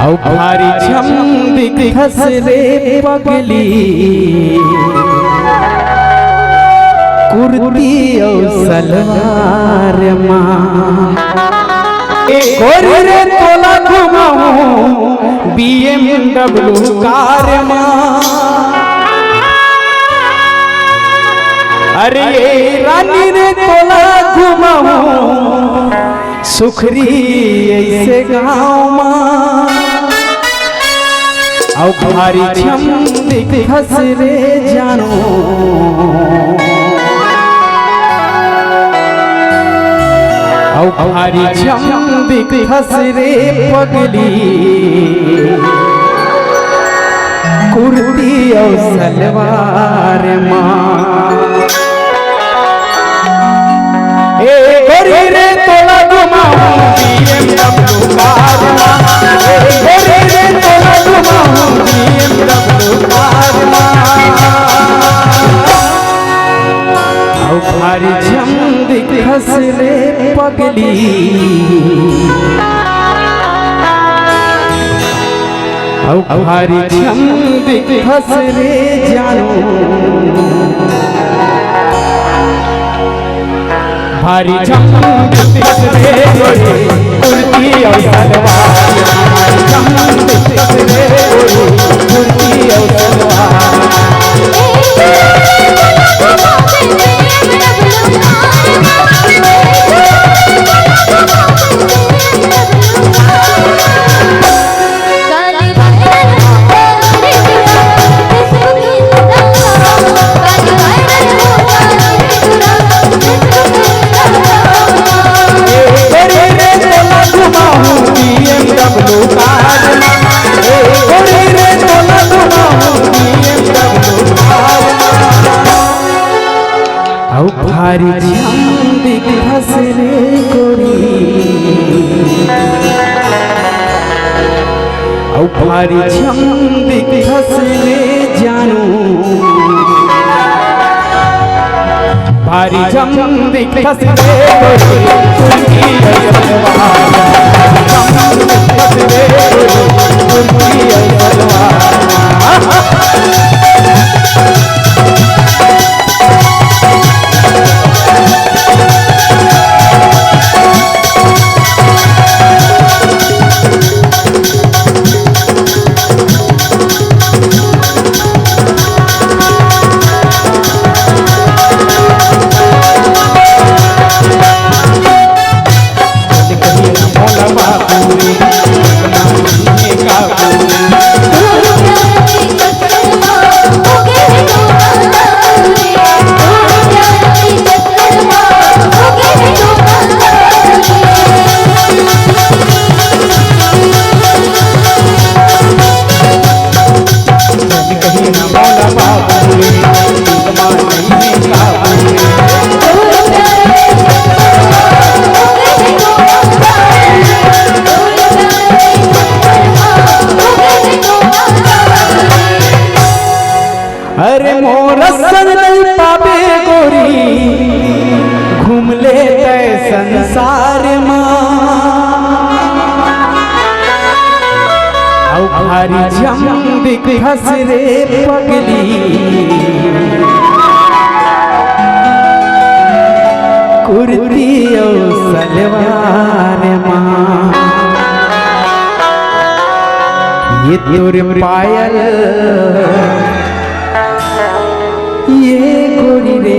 औ भारी छम दिखस रे पगली कुर्ती औ सलवार माँ गोरी रे तोला घुमाऊं BMW कार माँ। अरे रानी रे तोला घुमाऊं सुखरी ऐसे गाँव माँ औ भारी छम दिखस रे जानो औ भारी छम दिखस रे पगली कुर्ती और सलवार माँ ए गोरी रे तोला घुमाऊं BMW कार माँ गोरी रे तोला घुमाऊं BMW कार माँ औ भारी छम दिखस रे पगली औ भारी छम दिखस रे जानो भारी छम दिखस रे गोरी कुर्ती और सलवार भारी छम दिखस रे गोरी कुर्ती और सलवार भारी छम दिखस रे गोरी औ भारी छम दिखस रे जानो भारी छम दिखस रे गोरी कुर्ती और सलवार छम दिखस रे गोरी कुर्ती और सलवार अरे मोर संग पावे गोरी घूम ले संसार माँ औ भारी छम दिखस रे पगली कुर्ती और सलवार माँ ये तोर पायल ये गोरी रे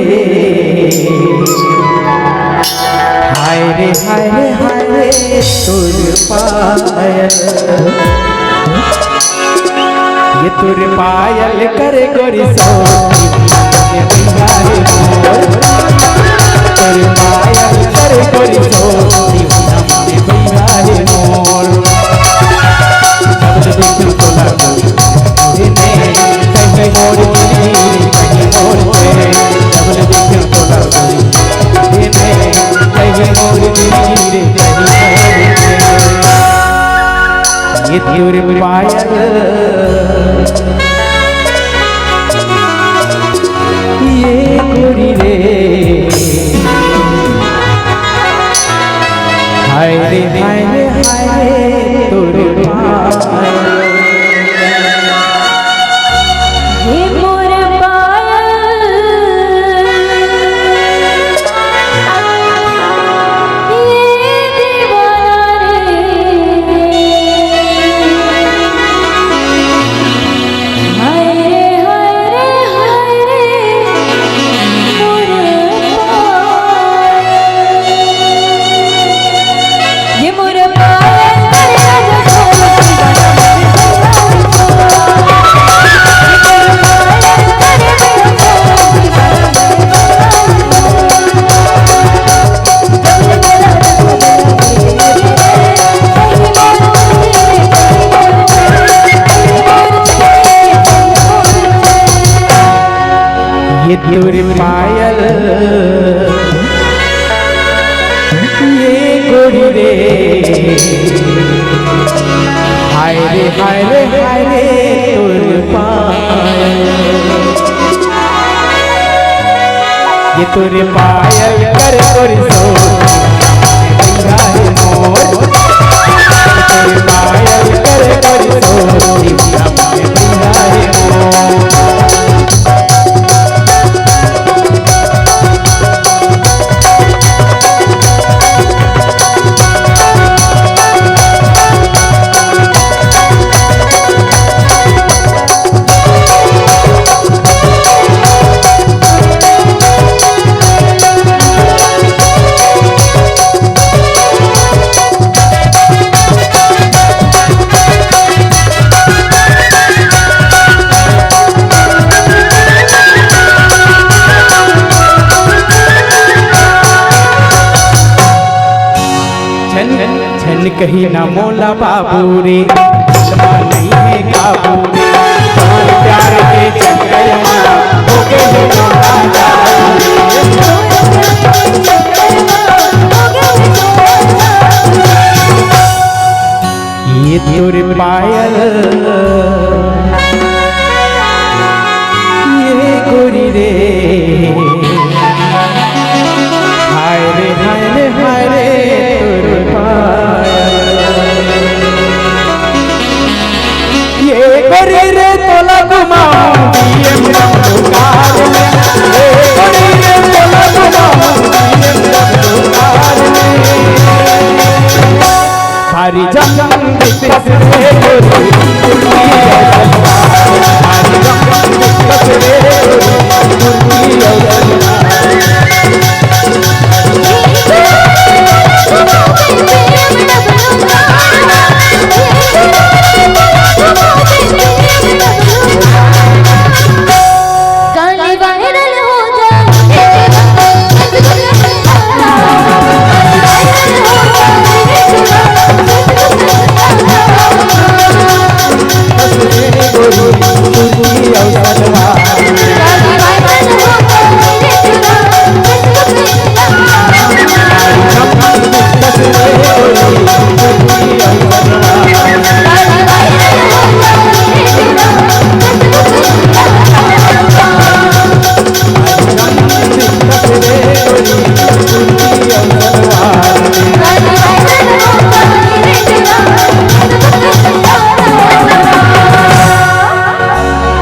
हाय रे हाय रे हाय रे तोर पायल ये तोर पायल करे गोरी सो तोर पायल करे गोरी सो मोर देखो तोला गोरी ने मोर ये तोर पायल ये गोरी रे हाय रे हाय रे हाय रे तोर ये तुर पायल ये गोरी रे हाय रे हाय रे हाय रे तुर पायल ये तुर पायल कर तुर सो मोर तुर पायल कर तुर सो कहीं ना मोला बाबू रे नहीं है काबू रे तुम्हारे प्यार के चक्कर में हो गए ये तुर पायल ये गोरी रे हाय रे हाय रे हाय रे तुर पायल ये गोरी रे तोला घुमाऊं BMW कार में ये गोरी रे तोला घुमाऊं BMW कार में सारी जंग